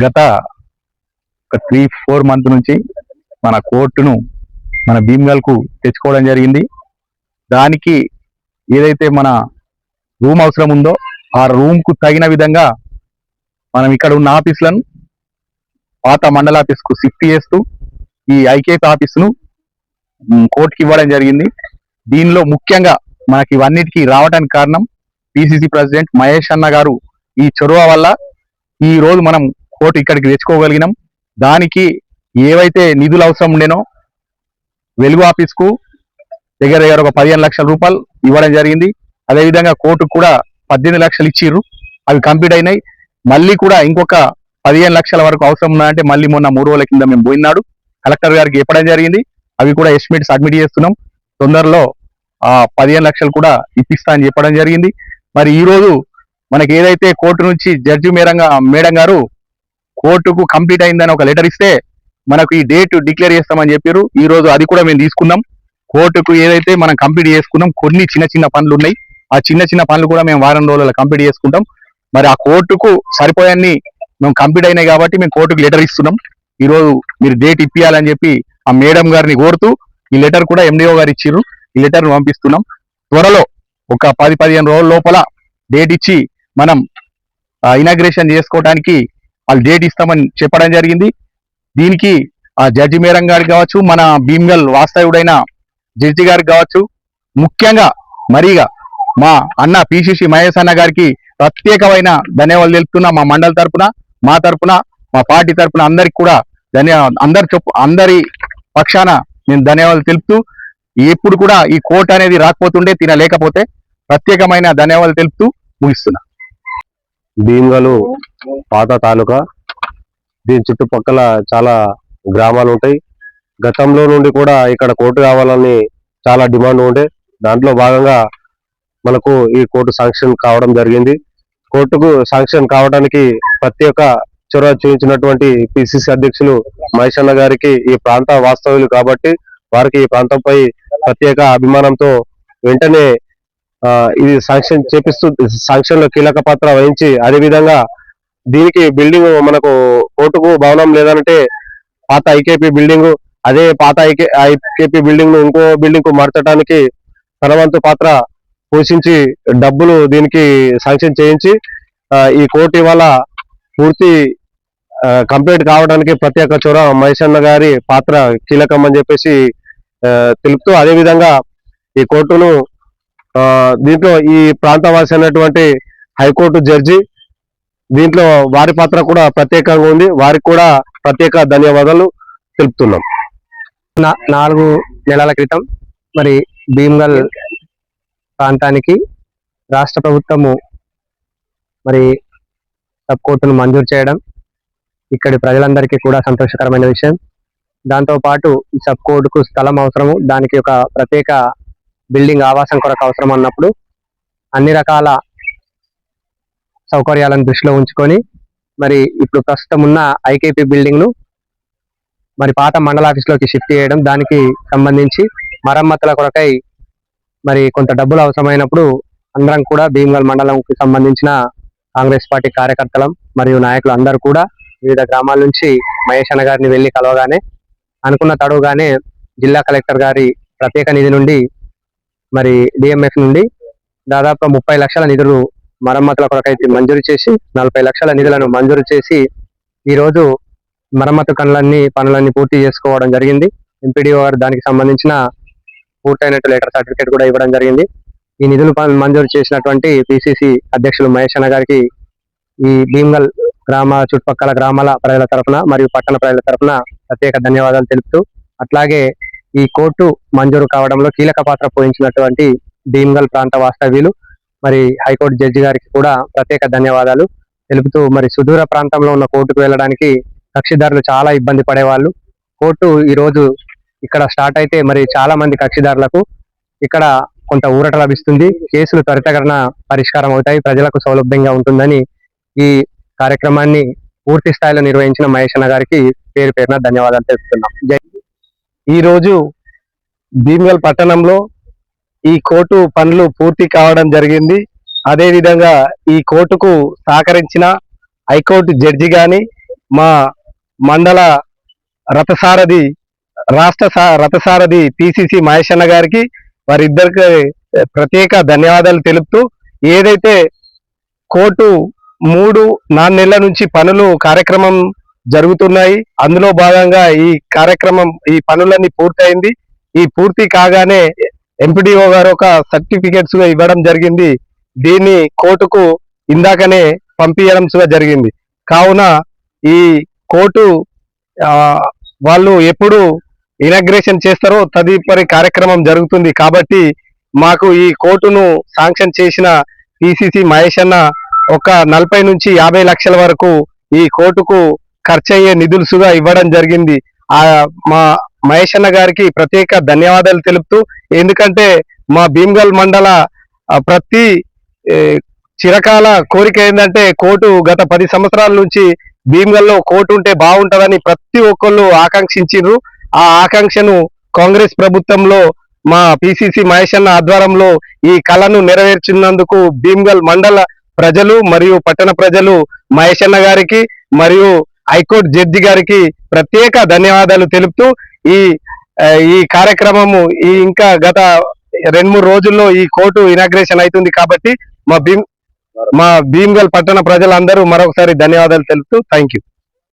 గత ఒక 3-4 మంత్ నుంచి మన కోర్టును మన భీమ్గల్కు తెచ్చుకోవడం జరిగింది. దానికి ఏదైతే మన రూమ్ అవసరం ఉందో ఆ రూమ్కు తగిన విధంగా మనం ఇక్కడ ఉన్న ఆఫీసులను పాత మండల ఆఫీస్కు షిఫ్ట్ చేస్తూ ఈ ఐకేపీ ఆఫీసును కోర్టుకి ఇవ్వడం జరిగింది. దీనిలో ముఖ్యంగా మనకి ఇవన్నిటికీ రావడానికి కారణం పిసిసి ప్రెసిడెంట్ మహేష్ అన్న గారు ఈ చొరవ వల్ల ఈ రోజు మనం కోర్టు ఇక్కడికి తెచ్చుకోగలిగినాం. దానికి ఏవైతే నిధులు అవసరం ఉండేనో వెలుగు ఆఫీస్కు దగ్గర ఒక 15 లక్షల రూపాయలు ఇవ్వడం జరిగింది. అదేవిధంగా కోర్టుకు కూడా 18 లక్షలు ఇచ్చిర్రు, అవి కంప్లీట్ అయినాయి. మళ్ళీ కూడా ఇంకొక 15 లక్షల వరకు అవసరం ఉన్నాయంటే మళ్ళీ మొన్న 3 రోజుల కింద మేము పోయినాడు కలెక్టర్ గారికి చెప్పడం జరిగింది. అవి కూడా ఎస్టిమేట్ సబ్మిట్ చేస్తున్నాం. తొందరలో 15 లక్షలు కూడా ఇప్పిస్తా అని చెప్పడం జరిగింది. మరి ఈ రోజు మనకి ఏదైతే కోర్టు నుంచి జడ్జి మేడం గారు కోర్టుకు కంప్లీట్ అయిందని ఒక లెటర్ ఇస్తే మనకు ఈ డేట్ డిక్లేర్ చేస్తామని చెప్పారు. ఈ రోజు అది కూడా మేము తీసుకున్నాం. కోర్టుకు ఏదైతే మనం కంప్లీట్ చేసుకున్నాం, కొన్ని చిన్న చిన్న పనులు ఉన్నాయి, ఆ చిన్న చిన్న పనులు కూడా మేము వారం రోజుల్లో కంప్లీట్ చేసుకుంటాం. మరి ఆ కోర్టుకు సరిపోయాన్ని మేము కంప్లీట్ అయినాయి కాబట్టి మేము కోర్టుకు లెటర్ ఇస్తున్నాం. ఈ రోజు మీరు డేట్ ఇప్పియాలని చెప్పి ఆ మేడం గారిని కోరుతూ ఈ లెటర్ కూడా ఎండిఓ గారు ఇచ్చిర్రు. ఈ లెటర్ పంపిస్తున్నాం. త్వరలో ఒక 10-15 రోజుల లోపల డేట్ ఇచ్చి మనం ఇనాగ్రేషన్ చేసుకోవడానికి వాళ్ళు డేట్ ఇస్తామని చెప్పడం జరిగింది. దీనికి ఆ జడ్జి మేడం గారికి కావచ్చు, మన భీమ్గల్ వాస్తవుడైన జడ్జి గారికి కావచ్చు, ముఖ్యంగా మరీగా మా అన్న పిసిసి మహేష్ అన్న గారికి ప్రత్యేకమైన ధన్యవాదాలు తెలుపుతున్నా. మా మండల తరపున, మా తరపున, మా పార్టీ తరపున అందరికి కూడా అందరి పక్షాన నేను ధన్యవాదాలు తెలుపుతూ, ఎప్పుడు కూడా ఈ కోర్టు అనేది రాకపోతుండే తినలేకపోతే ప్రత్యేకమైన ధన్యవాదాలు తెలుపుతూ ముగిస్తున్నా. భీమ్గల్ పాత తాలూకా, దీని చుట్టుపక్కల చాలా గ్రామాలు ఉంటాయి. గతంలో నుండి కూడా ఇక్కడ కోర్టు కావాలని చాలా డిమాండ్ ఉండే, దాంట్లో భాగంగా మనకు ఈ కోర్టు శాంక్షన్ కావడం జరిగింది. కోర్టుకు శాంక్షన్ కావడానికి ప్రత్యేక చొరవ చూపించినటువంటి పిసిసి అధ్యక్షులు మహేష్ అన్న గారికి, ఈ ప్రాంత వాస్తవ్యులు కాబట్టి వారికి ఈ ప్రాంతంపై ప్రత్యేక అభిమానంతో వెంటనే ఇది శాంక్షన్ చేపిస్తూ శాంక్షన్ లో కీలక పాత్ర వహించి, అదేవిధంగా దీనికి బిల్డింగ్ మనకు కోర్టుకు భవనం లేదంటే పాత ఐకేపీ బిల్డింగ్, అదే పాత ఐకేపీ బిల్డింగ్ ను ఇంకో బిల్డింగ్ కు మార్చడానికి తన వంతు పాత్ర పోషించి డబ్బులు దీనికి శాంక్షన్ చేయించి ఈ కోర్టు ఇవాళ పూర్తి కంప్లీట్ కావడానికి ప్రత్యేక చొరవ మహేష్ అన్న గారి పాత్ర కీలకం అని చెప్పేసి తెలుపుతూ, అదేవిధంగా ఈ కోర్టును దీంట్లో ఈ ప్రాంతవాసి అయినటువంటి హైకోర్టు జడ్జి దీంట్లో వారి పాత్ర కూడా ప్రత్యేకంగా ఉంది. వారికి కూడా ప్రత్యేక ధన్యవాదాలు తెలుపుతున్నాం. 4 నెలల క్రితం మరి భీమ్గల్ ప్రాంతానికి రాష్ట్ర ప్రభుత్వము మరి సబ్ కోర్టును మంజూరు చేయడం ఇక్కడి ప్రజలందరికీ కూడా సంతోషకరమైన విషయం. దాంతోపాటు ఈ సబ్ కోర్టుకు స్థలం అవసరము, దానికి ఒక ప్రత్యేక బిల్డింగ్ ఆవాసం కొరకు అవసరం అన్నప్పుడు అన్ని రకాల సౌకర్యాలను దృష్టిలో ఉంచుకొని మరి ఇప్పుడు ప్రస్తుతం ఉన్న ఐకేపీ బిల్డింగ్ ను మరి పాత మండల ఆఫీస్లోకి షిఫ్ట్ చేయడం, దానికి సంబంధించి మరమ్మతుల కొరకై మరి కొంత డబ్బులు అవసరమైనప్పుడు అందరం కూడా భీమ్గల్ మండలంకి సంబంధించిన కాంగ్రెస్ పార్టీ కార్యకర్తలం మరియు నాయకులు అందరూ కూడా వివిధ గ్రామాల నుంచి మహేష్ అన్న గారిని వెళ్లి కలవగానే అనుకున్న తడుగానే జిల్లా కలెక్టర్ గారి ప్రత్యేక నిధి నుండి మరి డిఎంఎఫ్ నుండి దాదాపు 30 లక్షల నిధులు మరమ్మతుల కొరకైతే మంజూరు చేసి 40 లక్షల నిధులను మంజూరు చేసి ఈ రోజు మరమ్మతు పనులన్నీ పూర్తి చేసుకోవడం జరిగింది. ఎంపీడీఓ గారు దానికి సంబంధించిన పూర్తయినట్టు లెటర్ సర్టిఫికేట్ కూడా ఇవ్వడం జరిగింది. ఈ నిధులు మంజూరు చేసినటువంటి పిసిసి అధ్యక్షులు మహేష్ అన్న గారికి ఈ భీమ్గల్ చుట్టుపక్కల గ్రామాల ప్రజల తరఫున మరియు పట్టణ ప్రజల తరఫున ప్రత్యేక ధన్యవాదాలు తెలుపుతూ, అట్లాగే ఈ కోర్టు మంజూరు కావడంలో కీలక పాత్ర పోషించినటువంటి భీమ్గల్ ప్రాంత వాస్తవ్యులు మరి హైకోర్టు జడ్జి గారికి కూడా ప్రత్యేక ధన్యవాదాలు తెలుపుతూ, మరి సుదూర ప్రాంతంలో ఉన్న కోర్టుకు వెళ్ళడానికి కక్షిదారులు చాలా ఇబ్బంది పడేవాళ్ళు. కోర్టు ఈ రోజు ఇక్కడ స్టార్ట్ అయితే మరి చాలా మంది కక్షిదారులకు ఇక్కడ కొంత ఊరట లభిస్తుంది, కేసులు త్వరితగతిన పరిష్కారం అవుతాయి, ప్రజలకు సౌలభ్యంగా ఉంటుందని ఈ కార్యక్రమాన్ని పూర్తి స్థాయిలో నిర్వహించిన మహేష్ అన్న గారికి పేరు పేరున ధన్యవాదాలు తెలుపుతున్నాం. ఈ రోజు భీమ్గల్ పట్టణంలో ఈ కోర్టు పనులు పూర్తి కావడం జరిగింది. అదే విధంగా ఈ కోర్టుకు సహకరించిన హైకోర్టు జడ్జి గాని, మా మండల రథసారథి రథసారథి పిసిసి మహేష్ అన్న గారికి వారిద్దరికి ప్రత్యేక ధన్యవాదాలు తెలుపుతూ, ఏదైతే కోర్టు 3-4 నెలల నుంచి కార్యక్రమం జరుగుతున్నాయి, అందులో భాగంగా ఈ పనులన్నీ పూర్తయింది. ఈ పూర్తి కాగానే ఎంపీడీఓ గారు ఒక సర్టిఫికెట్స్ గా ఇవ్వడం జరిగింది. దీన్ని కోర్టుకు ఇందాకనే పంపించడం జరిగింది. కావున ఈ కోర్టు వాళ్ళు ఎప్పుడు ఇనాగ్రేషన్ చేస్తారో తదుపరి కార్యక్రమం జరుగుతుంది. కాబట్టి మాకు ఈ కోర్టును శాంక్షన్ చేసిన పిసిసి మహేష్ అన్న ఒక 40 నుంచి 50 లక్షల వరకు ఈ కోర్టుకు ఖర్చయ్యే నిధులుగా ఇవ్వడం జరిగింది. మా మహేష్ అన్న గారికి ప్రత్యేక ధన్యవాదాలు తెలుపుతూ, ఎందుకంటే మా భీమ్గల్ మండల ప్రతి చిరకాల కోరిక ఏంటంటే కోర్టు గత 10 సంవత్సరాల నుంచి భీమ్గల్లో కోర్టు ఉంటే బాగుంటుందని ప్రతి ఒక్కళ్ళు ఆకాంక్షించారు. ఆ ఆకాంక్షను కాంగ్రెస్ ప్రభుత్వంలో మా పిసిసి మహేష్ అన్న ఆధ్వర్యంలో ఈ కళను నెరవేర్చినందుకు భీమ్గల్ మండల ప్రజలు మరియు పట్టణ ప్రజలు మహేష్ అన్న గారికి మరియు హైకోర్టు జడ్జి గారికి ప్రత్యేక ధన్యవాదాలు తెలుపుతూ, ఈ కార్యక్రమము ఇంకా గత 2-3 రోజుల్లో ఈ కోర్టు ఇనాగ్రేషన్ అవుతుంది. కాబట్టి మా భీమ్గల్ పట్టణ ప్రజలందరూ మరొకసారి ధన్యవాదాలు తెలుపుతూ థ్యాంక్ యూ.